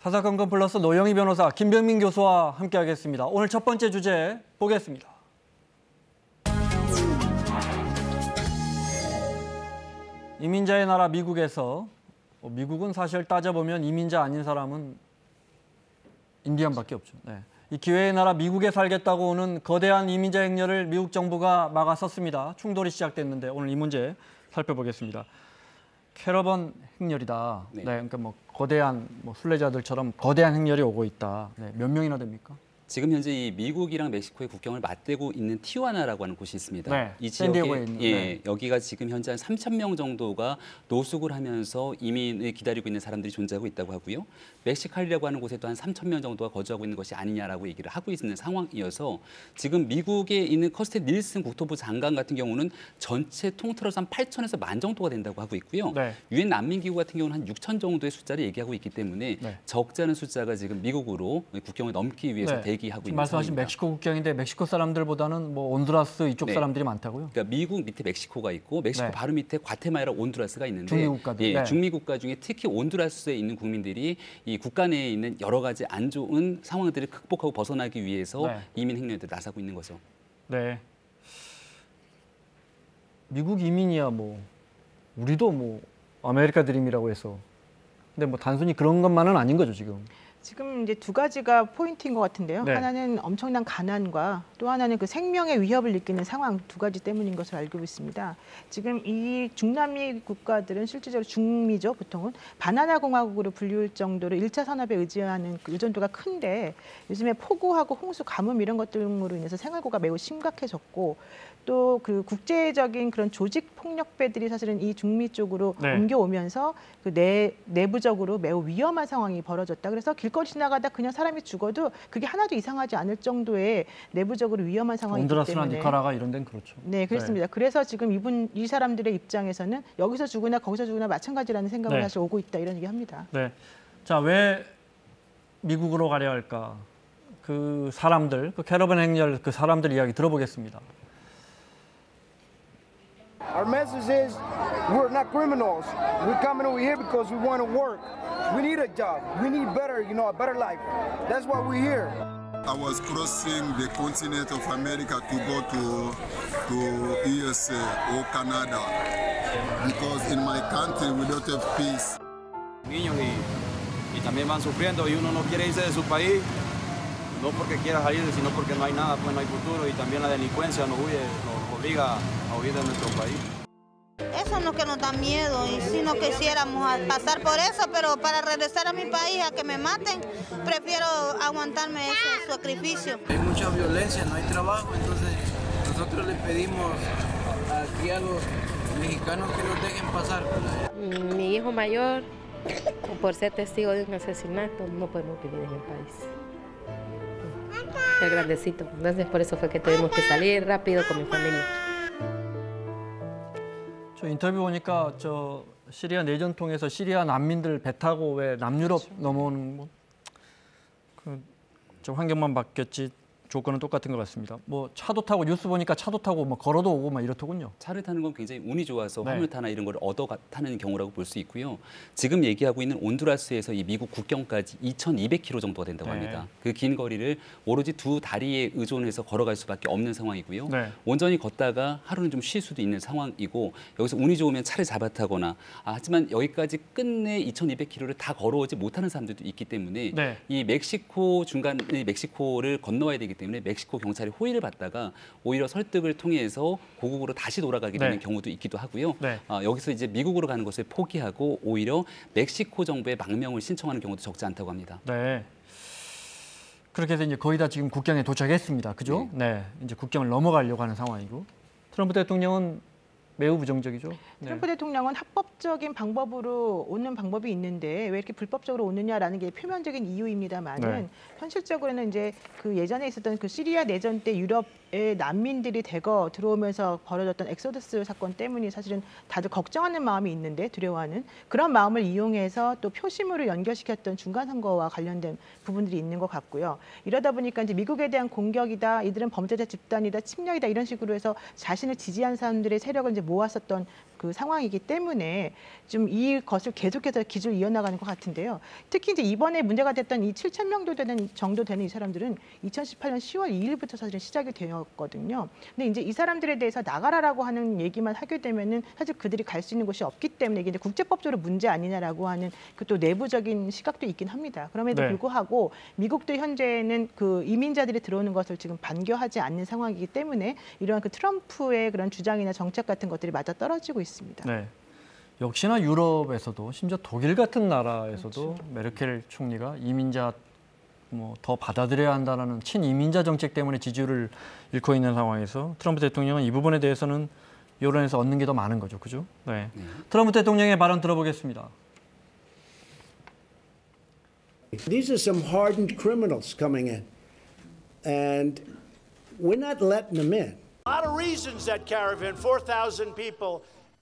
사사건건 플러스 노영희 변호사, 김병민 교수와 함께하겠습니다. 오늘 첫 번째 주제 보겠습니다. 이민자의 나라 미국에서 미국은 사실 따져보면 이민자 아닌 사람은 인디언밖에 없죠. 네. 이 기회의 나라 미국에 살겠다고 오는 거대한 이민자 행렬을 미국 정부가 막아섰습니다. 충돌이 시작됐는데 오늘 이 문제 살펴보겠습니다. 캐러번 행렬이다. 네. 그러니까 뭐 거대한 순례자들처럼 거대한 행렬이 오고 있다. 네. 몇 명이나 됩니까? 지금 현재 이 미국이랑 멕시코의 국경을 맞대고 있는 티juana라고 하는 곳이 있습니다. 네, 이 지역에 있는, 네. 여기가 지금 현재 한 3,000명 정도가 노숙을 하면서 이민을 기다리고 있는 사람들이 존재하고 있다고 하고요. 멕시칼이라고 하는 곳에도 한 3,000명 정도가 거주하고 있는 것이 아니냐라고 얘기를 하고 있는 상황이어서 지금 미국에 있는 커스틴 닐슨 국토부 장관 같은 경우는 전체 통틀어서 한 8,000에서 10,000 정도가 된다고 하고 있고요. 네. 유엔 난민기구 같은 경우는 한 6,000 정도의 숫자를 얘기하고 있기 때문에 네. 적지 않은 숫자가 지금 미국으로 국경을 넘기 위해서 네. 대기하고 있는 말씀하신 상황입니다. 멕시코 국경인데 멕시코 사람들보다는 뭐 온두라스 이쪽 네. 사람들이 많다고요? 그러니까 미국 밑에 멕시코가 있고 멕시코 네. 바로 밑에 과테말라, 온두라스가 있는데 중미 국가들. 네. 중미 국가 중에 특히 온두라스에 있는 국민들이 이 국가 내에 있는 여러 가지 안 좋은 상황들을 극복하고 벗어나기 위해서 네. 이민 행렬들 나서고 있는 거죠. 네. 미국 이민이야 뭐 우리도 뭐 아메리카 드림이라고 해서 근데 뭐 단순히 그런 것만은 아닌 거죠 지금. 지금 이제 두 가지가 포인트인 것 같은데요. 네. 하나는 엄청난 가난과 또 하나는 그 생명의 위협을 느끼는 상황 두 가지 때문인 것으로 알고 있습니다. 지금 이 중남미 국가들은 실질적으로 중미죠. 보통은 바나나 공화국으로 불리울 정도로 1차 산업에 의지하는 그 의존도가 큰데 요즘에 폭우하고 홍수, 가뭄 이런 것 등으로 인해서 생활고가 매우 심각해졌고 또 그 국제적인 그런 조직 폭력배들이 사실은 이 중미 쪽으로 네. 옮겨오면서 그 내부적으로 매우 위험한 상황이 벌어졌다. 그래서 길거리 지나가다 그냥 사람이 죽어도 그게 하나도 이상하지 않을 정도의 내부적으로 위험한 상황이기 온두라스나 때문에. 니카라가 이런 데는 그렇죠. 네, 그렇습니다. 그래서 지금 이 사람들의 입장에서는 여기서 죽으나 거기서 죽으나 마찬가지라는 생각을 네. 사실 오고 있다 이런 얘기합니다. 네. 자, 왜 미국으로 가려 할까? 그 사람들, 그 캐러밴 행렬 그 사람들 이야기 들어보겠습니다. Our message is we're not criminals. We're coming over here because we want to work. We need a job. We need better, a better life. That's why we're here. I was crossing the continent of America to go to USA or Canada because in my country we don't have peace. Niños y también van sufriendo y uno no quiere irse de su país, no porque quiera salir, sino porque no hay nada, pues no hay futuro y también la delincuencia nos obliga a huir de nuestro país. Eso no es que nos da miedo y si no quisiéramos pasar por eso, pero para regresar a mi país a que me maten, prefiero aguantarme ese sacrificio. Hay mucha violencia, no hay trabajo, entonces nosotros le pedimos aquí a los mexicanos que nos dejen pasar. Mi hijo mayor, por ser testigo de un asesinato, no podemos vivir en el país. El grandecito, entonces por eso fue que tuvimos que salir rápido con mi familia. 저 인터뷰 보니까 저 시리아 내전통에서 시리아 난민들 배 타고 왜 남유럽 넘어오는 저 환경만 바뀌었지 조건은 똑같은 것 같습니다. 뭐 차도 타고 뉴스 보니까 차도 타고 뭐 걸어도 오고 막 이렇더군요. 차를 타는 건 굉장히 운이 좋아서 네. 화물타나 이런 걸 얻어 타는 경우라고 볼 수 있고요. 지금 얘기하고 있는 온두라스에서 이 미국 국경까지 2,200km 정도가 된다고 네. 합니다. 그 긴 거리를 오로지 두 다리에 의존해서 걸어갈 수밖에 없는 상황이고요. 네. 온전히 걷다가 하루는 좀 쉴 수도 있는 상황이고 여기서 운이 좋으면 차를 잡아타거나 하지만 여기까지 끝내 2,200km를 다 걸어오지 못하는 사람들도 있기 때문에 네. 이 멕시코 중간에 멕시코를 건너와야 되기 때문에 멕시코 경찰이 호의를 받다가 오히려 설득을 통해서 고국으로 다시 돌아가게 되는 네. 경우도 있기도 하고요. 네. 여기서 이제 미국으로 가는 것을 포기하고 오히려 멕시코 정부에 망명을 신청하는 경우도 적지 않다고 합니다. 네. 그렇게 해서 이제 거의 다 지금 국경에 도착했습니다. 그죠? 네. 이제 국경을 넘어가려고 하는 상황이고 트럼프 대통령은 매우 부정적이죠. 네. 트럼프 대통령은 합법적인 방법으로 오는 방법이 있는데 왜 이렇게 불법적으로 오느냐라는 게 표면적인 이유입니다만은 네. 현실적으로는 이제 그 예전에 있었던 그 시리아 내전 때 유럽의 난민들이 대거 들어오면서 벌어졌던 엑소더스 사건 때문에 사실은 다들 걱정하는 마음이 있는데 두려워하는 그런 마음을 이용해서 또 표심으로 연결시켰던 중간 선거와 관련된 부분들이 있는 것 같고요. 이러다 보니까 이제 미국에 대한 공격이다, 이들은 범죄자 집단이다, 침략이다 이런 식으로 해서 자신을 지지한 사람들의 세력을 이제 모았었던 그 상황이기 때문에 좀 이것을 계속해서 기조를 이어나가는 것 같은데요. 특히 이제 이번에 문제가 됐던 이 7,000명 정도 되는 이 사람들은 2018년 10월 2일부터 사실은 시작이 되었거든요. 근데 이제 이 사람들에 대해서 나가라라고 하는 얘기만 하게 되면은 사실 그들이 갈 수 있는 곳이 없기 때문에 이게 이제 국제법적으로 문제 아니냐라고 하는 그 또 내부적인 시각도 있긴 합니다. 그럼에도 네. 불구하고 미국도 현재는 그 이민자들이 들어오는 것을 지금 반겨하지 않는 상황이기 때문에 이러한 그 트럼프의 그런 주장이나 정책 같은 것들이 맞아 떨어지고 있습니다. 네. 역시나 유럽에서도 심지어 독일 같은 나라에서도 그렇죠. 메르켈 총리가 이민자 뭐 더 받아들여야 한다는 친이민자 정책 때문에 지지율을 잃고 있는 상황에서 트럼프 대통령은 이 부분에 대해서는 여론에서 얻는 게 더 많은 거죠, 그죠? 네. 트럼프 대통령의 발언 들어보겠습니다. These are some hardened criminals coming in, and we're not letting them in. A lot of reasons that caravan, 4,000 people,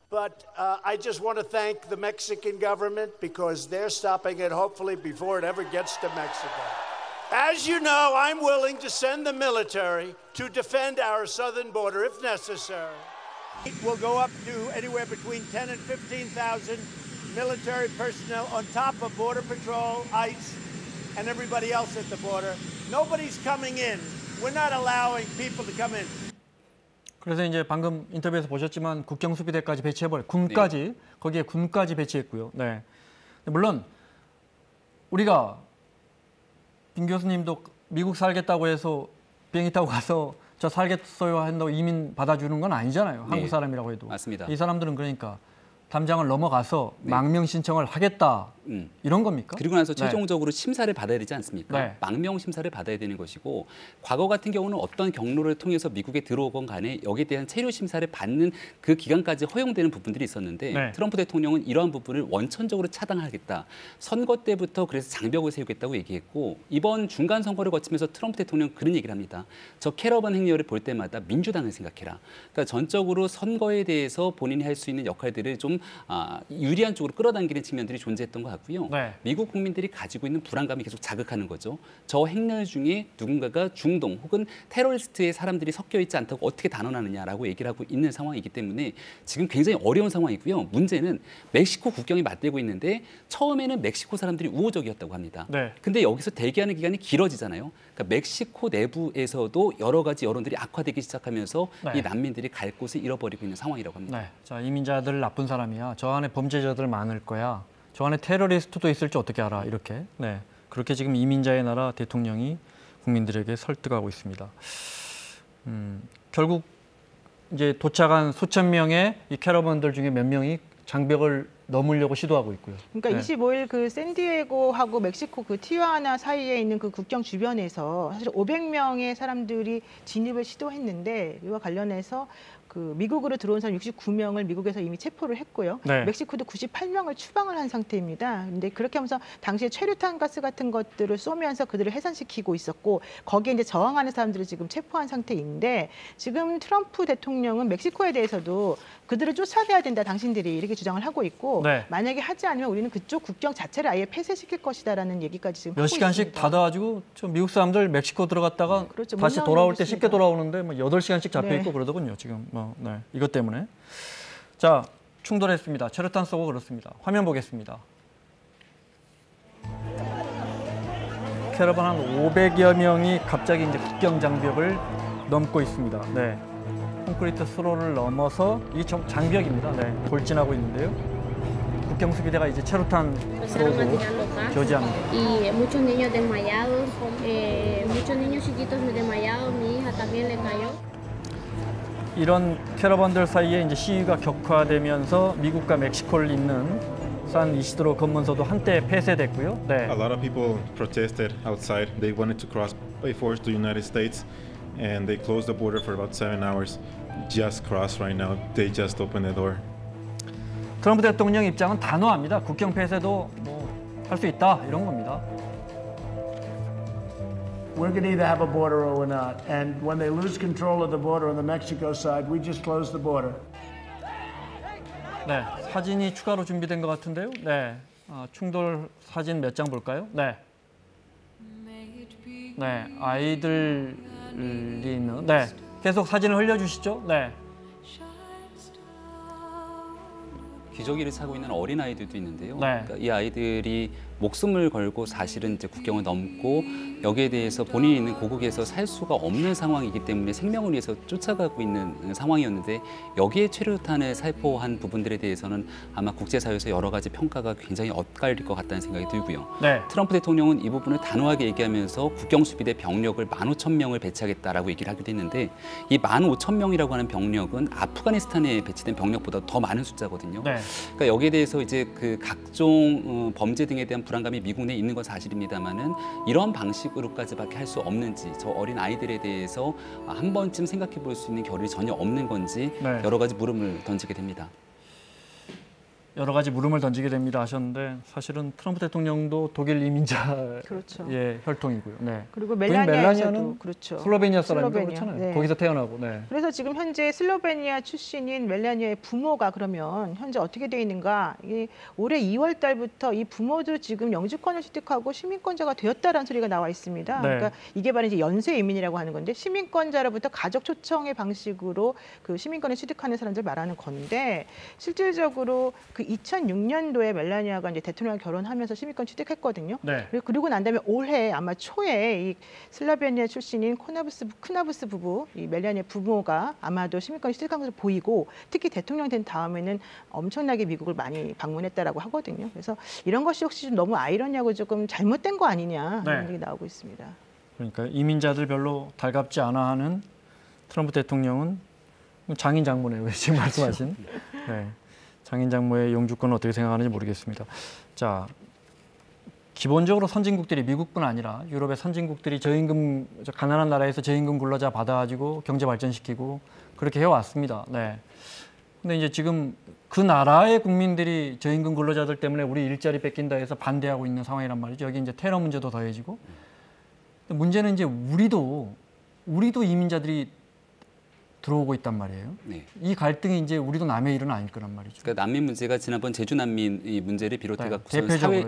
but I just want to thank the Mexican government because they're stopping it hopefully before it ever gets to Mexico. As you know, I'm willing to send the military to defend our southern border if necessary. It will go up to anywhere between 10 and 15,000 military personnel on top of Border Patrol, ICE, and everybody else at the border. Nobody's coming in. We're not allowing people to come in. 그래서 이제 방금 인터뷰에서 보셨지만 국경수비대까지 배치해버려 군까지 네. 거기에 군까지 배치했고요. 네. 물론 우리가 빈 교수님도 미국 살겠다고 해서 비행기 타고 가서 저 살겠어요 한다고 이민 받아주는 건 아니잖아요. 네. 한국 사람이라고 해도. 맞습니다. 이 사람들은 그러니까 담장을 넘어가서 네. 망명 신청을 하겠다. 이런 겁니까? 그리고 나서 네. 최종적으로 심사를 받아야 되지 않습니까? 네. 망명 심사를 받아야 되는 것이고 과거 같은 경우는 어떤 경로를 통해서 미국에 들어오건 간에 여기에 대한 체류 심사를 받는 그 기간까지 허용되는 부분들이 있었는데 네. 트럼프 대통령은 이러한 부분을 원천적으로 차단하겠다. 선거 때부터 그래서 장벽을 세우겠다고 얘기했고 이번 중간 선거를 거치면서 트럼프 대통령은 그런 얘기를 합니다. 저 캐러반 행렬을 볼 때마다 민주당을 생각해라. 그러니까 전적으로 선거에 대해서 본인이 할 수 있는 역할들을 좀 유리한 쪽으로 끌어당기는 측면들이 존재했던 것 같고요. 네. 미국 국민들이 가지고 있는 불안감이 계속 자극하는 거죠. 저 행렬 중에 누군가가 중동 혹은 테러리스트의 사람들이 섞여 있지 않다고 어떻게 단언하느냐라고 얘기를 하고 있는 상황이기 때문에 지금 굉장히 어려운 상황이고요. 문제는 멕시코 국경이 맞대고 있는데 처음에는 멕시코 사람들이 우호적이었다고 합니다. 네. 근데 여기서 대기하는 기간이 길어지잖아요. 그러니까 멕시코 내부에서도 여러 가지 여론들이 악화되기 시작하면서 네. 이 난민들이 갈 곳을 잃어버리고 있는 상황이라고 합니다. 네. 자, 이민자들 나쁜 사람이야. 저 안에 범죄자들 많을 거야. 저 안에 테러리스트도 있을지 어떻게 알아? 이렇게. 네. 그렇게 지금 이민자의 나라 대통령이 국민들에게 설득하고 있습니다. 결국 이제 도착한 수천 명의 이 캐러반들 중에 몇 명이 장벽을 넘으려고 시도하고 있고요. 그러니까 네. 25일 그 샌디에고하고 멕시코 그 티juana 사이에 있는 그 국경 주변에서 사실 500명의 사람들이 진입을 시도했는데 이와 관련해서 그 미국으로 들어온 사람 69명을 미국에서 이미 체포를 했고요. 네. 멕시코도 98명을 추방을 한 상태입니다. 근데 그렇게 하면서 당시에 최루탄 가스 같은 것들을 쏘면서 그들을 해산시키고 있었고 거기에 이제 저항하는 사람들을 지금 체포한 상태인데 지금 트럼프 대통령은 멕시코에 대해서도 그들을 쫓아내야 된다 당신들이 이렇게 주장을 하고 있고 네. 만약에 하지 않으면 우리는 그쪽 국경 자체를 아예 폐쇄시킬 것이다라는 얘기까지 지금 몇 하고 시간씩 있습니다. 닫아가지고 저 미국 사람들 멕시코 들어갔다가 그렇죠. 다시 못 돌아올 나오는 때 쉽게 것입니다. 돌아오는데 뭐 8시간씩 잡혀 있고 네. 그러더군요. 지금 네. 이것 때문에. 자, 충돌했습니다. 최루탄 쏘고 그렇습니다. 화면 보겠습니다. 캐러반 한 500여 명이 갑자기 이제 국경 장벽을 넘고 있습니다. 네. 콘크리트 수로를 넘어서 이 장벽입니다. 네. 돌진하고 있는데요. 국경 수비대가 이제 최루탄 쏘고 저지합니다. Y muchos niños desmayados, muchos niños chiquitos desmayados, mi hija también le cayó. 이런 캐러반들 사이에 이제 시위가 격화되면서 미국과 멕시코를 잇는 산 이시드로 검문소도 한때 폐쇄됐고요. 네. A lot of people protested outside. They wanted to cross by force to the United States, and they closed the border for about 7 hours. Just cross right now. They just opened the door. 트럼프 대통령 입장은 단호합니다. 국경 폐쇄도 뭐 할 수 있다 이런 겁니다. We're going to either have a border or we're not. And when they lose control of the border on the Mexico side, we just close the border. 네, 사진이 추가로 준비된 것 같은데요. 네, 충돌 사진 몇 장 볼까요? 네, 네, 아이들이 있는. 네, 계속 사진을 흘려주시죠. 네, 기저귀를 차고 있는 어린아이들도 있는데요. 네. 그러니까 이 아이들이 목숨을 걸고 사실은 이제 국경을 넘고 여기에 대해서 본인이 있는 고국에서 살 수가 없는 상황이기 때문에 생명을 위해서 쫓아가고 있는 상황이었는데 여기에 최루탄을 살포한 부분들에 대해서는 아마 국제사회에서 여러 가지 평가가 굉장히 엇갈릴 것 같다는 생각이 들고요. 네. 트럼프 대통령은 이 부분을 단호하게 얘기하면서 국경수비대 병력을 15,000명을 배치하겠다라고 얘기를 하기도 했는데 이 15,000명이라고 하는 병력은 아프가니스탄에 배치된 병력보다 더 많은 숫자거든요. 네. 그러니까 여기에 대해서 이제 그 각종 범죄 등에 대한 불안감이 미국 내에 있는 건 사실입니다만은 이런 방식으로까지밖에 할 수 없는지 저 어린 아이들에 대해서 한 번쯤 생각해 볼 수 있는 겨를이 전혀 없는 건지 네. 여러 가지 물음을 던지게 됩니다. 여러 가지 물음을 던지게 됩니다 하셨는데 사실은 트럼프 대통령도 독일 이민자의 그렇죠. 혈통이고요. 네. 그리고 부인 멜라니아에서도 그렇죠. 슬로베니아 사람이라고 그렇잖아요. 네. 거기서 태어나고. 네. 그래서 지금 현재 슬로베니아 출신인 멜라니아의 부모가 그러면 현재 어떻게 돼 있는가? 이게 올해 2월 달부터 이 부모도 지금 영주권을 취득하고 시민권자가 되었다라는 소리가 나와 있습니다. 네. 그러니까 이게 바로 이제 연쇄 이민이라고 하는 건데 시민권자로부터 가족 초청의 방식으로 그 시민권을 취득하는 사람들 말하는 건데 실질적으로 그 2006년도에 멜라니아가 이제 대통령과 결혼하면서 시민권 취득했거든요. 네. 그리고 난 다음에 올해 아마 초에 이 슬로베니아 출신인 크나부스 부부, 이 멜라니아 부모가 아마도 시민권 취득한 것으로 보이고 특히 대통령 된 다음에는 엄청나게 미국을 많이 방문했다라고 하거든요. 그래서 이런 것이 혹시 좀 너무 아이러니하고 조금 잘못된 거 아니냐 이런 얘기 나오고 있습니다. 그러니까 이민자들 별로 달갑지 않아 하는 트럼프 대통령은 장인 장모네요. 지금 말씀하신. 네. 장인 장모의 영주권을 어떻게 생각하는지 모르겠습니다. 자, 기본적으로 선진국들이 미국뿐 아니라 유럽의 선진국들이 저임금 가난한 나라에서 저임금 근로자 받아가지고 경제 발전시키고 그렇게 해왔습니다. 네. 근데 이제 지금 그 나라의 국민들이 저임금 근로자들 때문에 우리 일자리 뺏긴다 해서 반대하고 있는 상황이란 말이죠. 여기 이제 테러 문제도 더해지고. 문제는 이제 우리도 이민자들이 들어오고 있단 말이에요. 네. 이 갈등이 이제 우리도 남의 일은 아닐 거란 말이죠. 그러니까 난민 문제가 지난번 제주 난민 이 문제를 비롯해갖고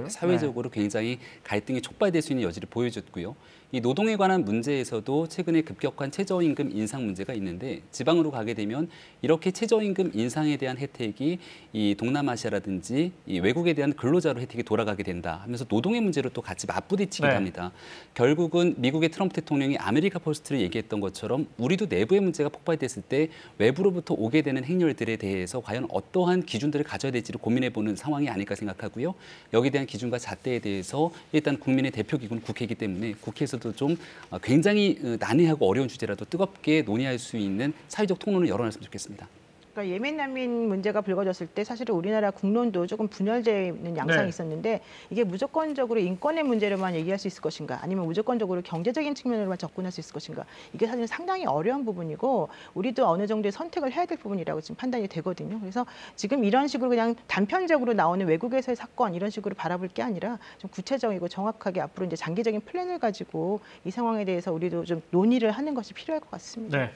사회적으로 굉장히 갈등이 촉발될 수 있는 여지를 보여줬고요. 이 노동에 관한 문제에서도 최근에 급격한 최저임금 인상 문제가 있는데 지방으로 가게 되면 이렇게 최저임금 인상에 대한 혜택이 이 동남아시아라든지 이 외국에 대한 근로자로 혜택이 돌아가게 된다 하면서 노동의 문제로 또 같이 맞부딪히기도 합니다. 결국은 미국의 트럼프 대통령이 아메리카 퍼스트를 얘기했던 것처럼 우리도 내부의 문제가 폭발됐을 때 외부로부터 오게 되는 행렬들에 대해서 과연 어떠한 기준들을 가져야 될지를 고민해보는 상황이 아닐까 생각하고요. 여기에 대한 기준과 잣대에 대해서 일단 국민의 대표기구는 국회이기 때문에 국회에서도 좀 굉장히 난해하고 어려운 주제라도 뜨겁게 논의할 수 있는 사회적 통론을 열어놨으면 좋겠습니다. 그러니까 예멘 난민 문제가 불거졌을 때 사실은 우리나라 국론도 조금 분열되는 양상이 있었는데 이게 무조건적으로 인권의 문제로만 얘기할 수 있을 것인가 아니면 무조건적으로 경제적인 측면으로만 접근할 수 있을 것인가 이게 사실 상당히 어려운 부분이고 우리도 어느 정도의 선택을 해야 될 부분이라고 지금 판단이 되거든요. 그래서 지금 이런 식으로 그냥 단편적으로 나오는 외국에서의 사건 이런 식으로 바라볼 게 아니라 좀 구체적이고 정확하게 앞으로 이제 장기적인 플랜을 가지고 이 상황에 대해서 우리도 좀 논의를 하는 것이 필요할 것 같습니다. 네.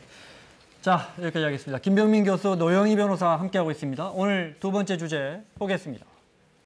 자, 여기까지 하겠습니다. 김병민 교수, 노영희 변호사 함께하고 있습니다. 오늘 두 번째 주제 보겠습니다.